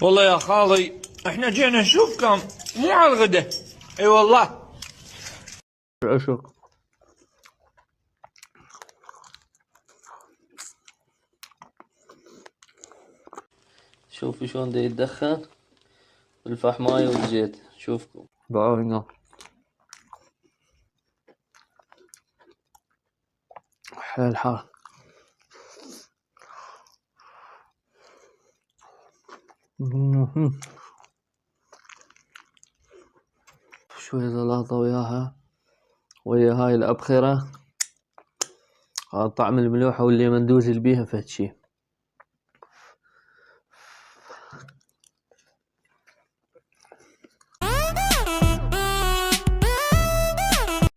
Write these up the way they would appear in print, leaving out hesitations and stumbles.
والله يا خالي احنا جينا نشوفكم مو على الغدا. اي والله. عشق. شوفوا شلون دا يتدخن بالفحماية والزيت. شوفكم بعوهنا حيل حار. شوية زلاطة وياها، ويا هاي الأبخرة، هذا طعم الملوحة واللي مندوزل بيها فهد شي.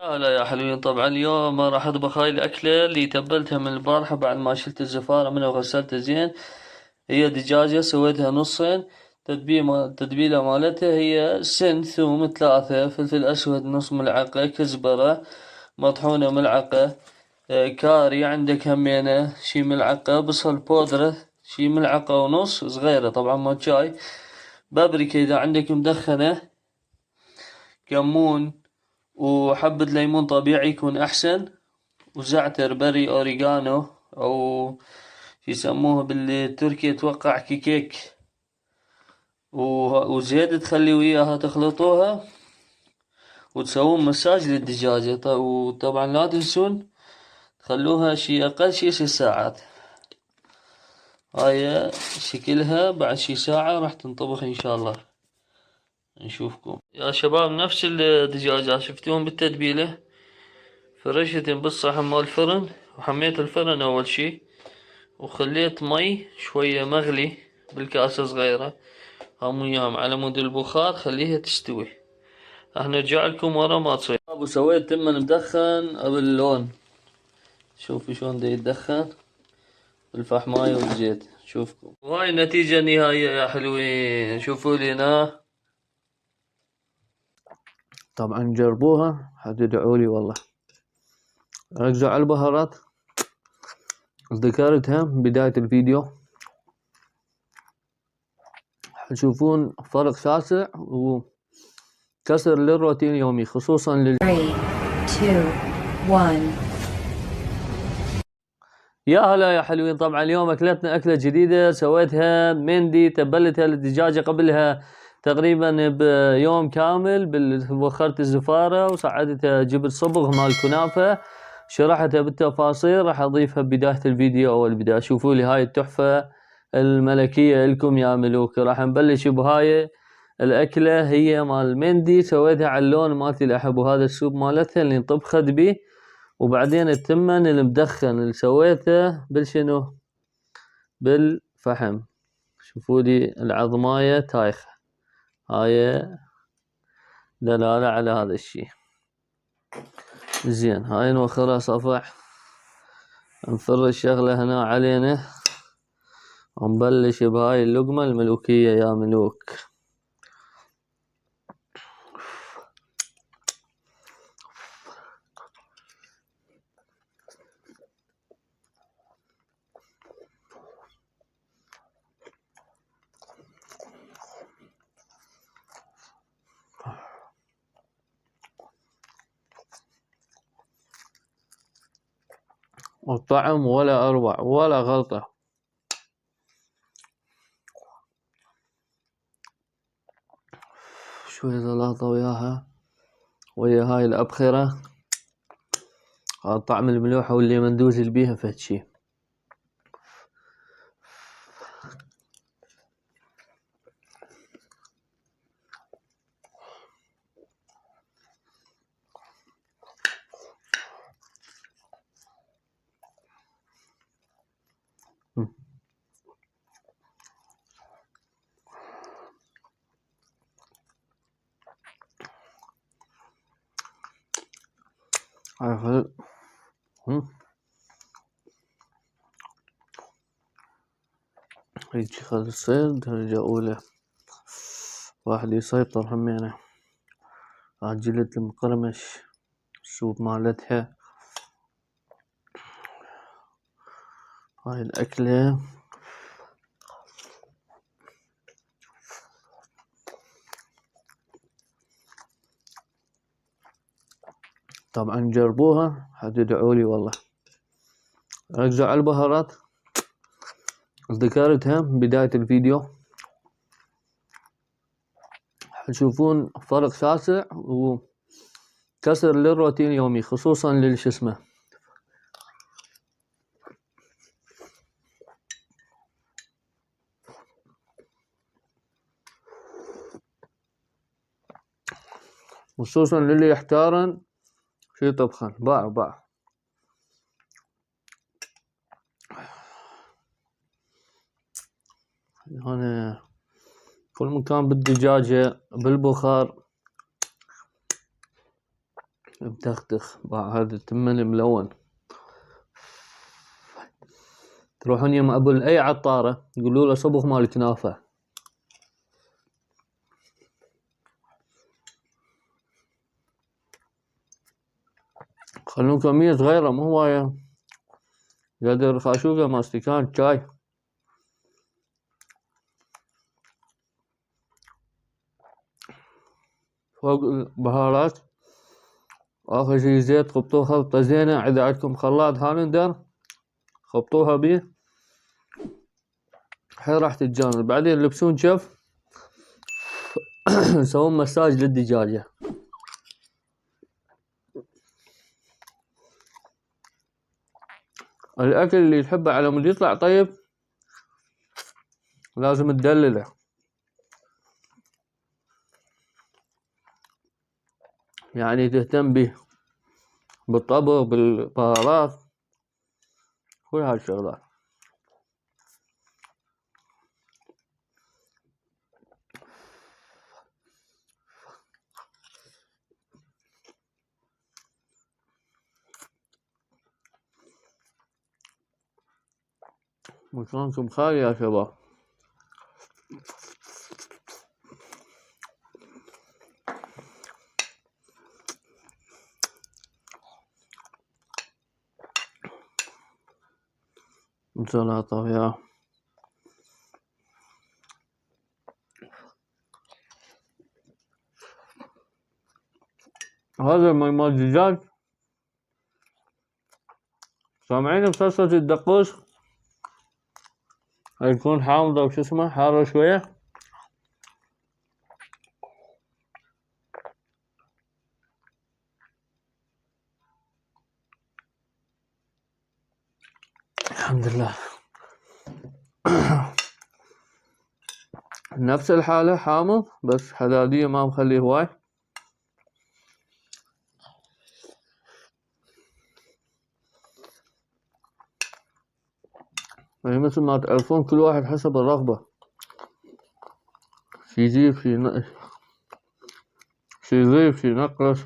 هلا يا حلوين، طبعا اليوم راح اطبخ هاي الأكلة اللي تبلتها من البارحة بعد ما شلت الزفارة منها وغسلتها زين. هي دجاجة سويتها نصين. تتبيلة مالتها هي سن، ثوم 3، فلفل أسود نص ملعقة، كزبرة مطحونة ملعقة، كاري عندك همينة شي ملعقة، بصل بودرة شي ملعقة ونص صغيرة طبعا مو جاي، بابريكا إذا عندك مدخنة، كمون وحبة ليمون طبيعي يكون أحسن، وزعتر بري أوريغانو أو يسموه بالتركي أتوقع كيكيك، وزيت تخلي وياها تخلطوها وتسوون مساج للدجاجة. وطبعا لا تنسون تخلوها شي أقل شي 6 ساعات. هاي شكلها بعد شي ساعة راح تنطبخ إن شاء الله. نشوفكم يا شباب. نفس الدجاجات شفتوهم بالتتبيلة، فرشتهم بالصحن مال الفرن، وحميت الفرن أول شي، وخليت مي شوية مغلي بالكاسة صغيرة، هم وياهم على مود البخار خليها تستوي. راح نرجع لكم ورا ما تصير. وسويت تمن مدخن باللون، شوفوا شلون دا يتدخن بالفحماية والزيت. شوفكم وهاي النتيجة النهائية يا حلوين، شوفوا لي هنا. طبعا جربوها حتدعوا لي والله. ركزوا على البهارات، ذكرتها بداية الفيديو، حتشوفون فرق شاسع وكسر للروتين اليومي خصوصا 3 2 1. يا هلا يا حلوين. طبعا اليوم اكلتنا اكلة جديدة سويتها مندي، تبلتها الدجاجة قبلها تقريبا بيوم كامل بخرت الزفارة وصعدتها، جبت صبغ مال كنافة شرحتها بالتفاصيل، راح اضيفها ببداية الفيديو اول بداية. شوفوا لي هاي التحفة الملكية لكم يا ملوك. راح نبلش بهاي الاكلة، هي مال مندي، سويتها على اللون مالتي اللي احب، وهذا السوب مالتها اللي انطبخت بيه. وبعدين التمن المدخن اللي سويته بالشنو، بالفحم. شوفوا لي العظماية تايخة، هاي دلالة على هذا الشي. زين هاي نوخرها صفح، نفر الشغلة هنا علينا، ونبلش بهاي اللقمة الملوكية يا ملوك. الطعم ولا أروع ولا غلطة. شوية زلاطة وياها، ويا هاي الأبخرة، هذا طعم الملوحة واللي مندوزل بيها فهد شي. هيجي خلصين درجة أولى، واحد يسيطر همينه. جلد المقرمش، السوب مالتها، هاي الأكلة طبعا جربوها حتدعولي والله. ركزوا على البهارات ذكرتها بداية الفيديو، حتشوفون فرق شاسع وكسر للروتين اليومي، خصوصا للشسمة. خصوصا للي يحتارن في طبخا. باع هنا كل مكان بالدجاجة بالبخار متختخ. هذا التمن ملون. تروحون يم ابو اي عطارة تقولوا له صبغ مال كنافة، خلون كمية صغيرة مو هواية، قدر خاشوقة مال استكان شاي. فوق البهارات اخر شي زيت، خبطوه خلطة زينة. اذا عندكم خلاط هالندر خبطوها بيه حيل راح تتجانس. بعدين لبسون شف سوون مساج للدجاجة. الاكل اللي تحبه على مود يطلع طيب لازم تدلله، يعني تهتم به بالطبخ بالبهارات كل هالشغلات. مكانكم خالي يا شباب. سلطة وياه. هذا ماي مال الدجاج سامعين بصلصة الدقوس هيكون حامضة وش اسمه حارة شوية. الحمد لله. نفس الحالة حامض بس حدادية ما مخليه هواي. يعني مثل ما تعرفون كل واحد حسب الرغبة، شي يزيد شي يضيف شي ينقص.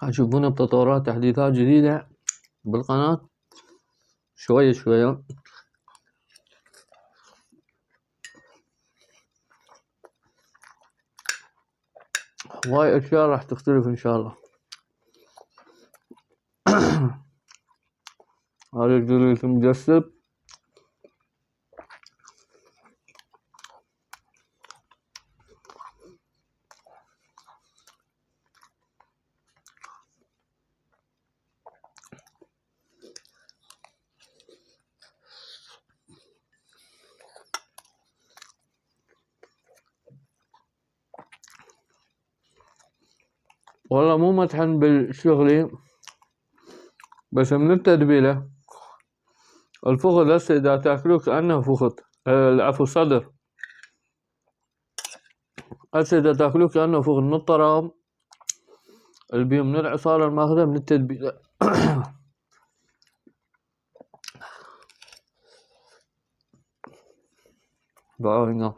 هتشوفون بتطورات تحديثات جديدة بالقناة شوية شوية. هواي اشياء راح تختلف ان شاء الله. هذا الجليس مجسب والله مو مطحن بالشغلي بس من التتبيلة. الفخذ هسه اذا تاكلوه كأنه فخذ العفو صدر هسه إذا تاكلوه كأنه فوق النطرة البيه من العصارة الماخذة من التتبيلة. بقى هنا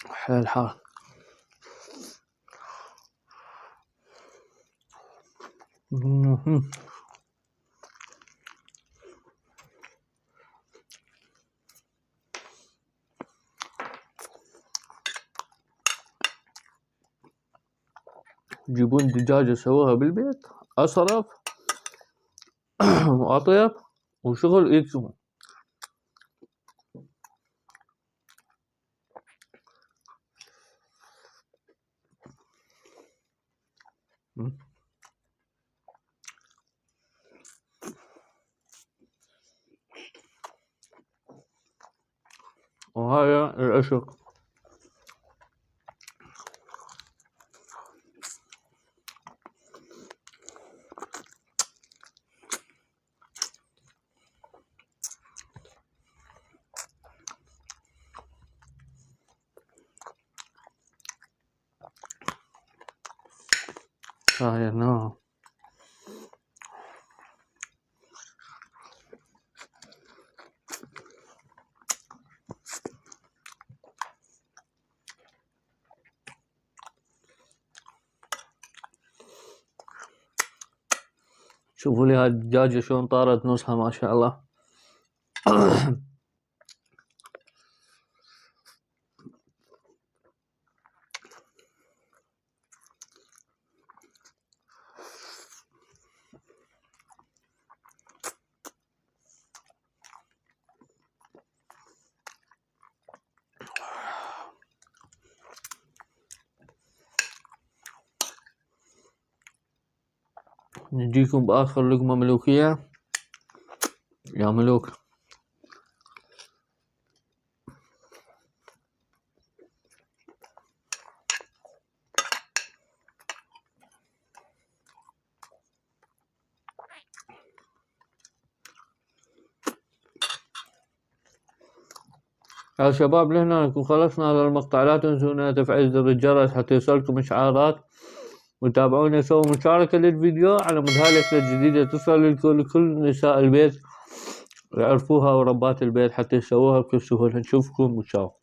حيل حار. تجيبون دجاجة سووها بالبيت أصرف وأطيب وشغل إيدكم. وهذا العشق. هاي نعم. شوفوا لي هاي الدجاجة شلون طارت نصها ما شاء الله. نجيكم بآخر لقمة ملوكية يا ملوك. يا شباب لهنا نكون خلصنا هذا المقطع. لا تنسونا تفعيل زر الجرس حتى يوصلكم إشعارات، وتابعونا سووا مشاركة للفيديو على مود هاي الأكلة الجديدة تصل لكل نساء البيت يعرفوها وربات البيت حتى يسووها بكل سهولة. نشوفكم وتشاو.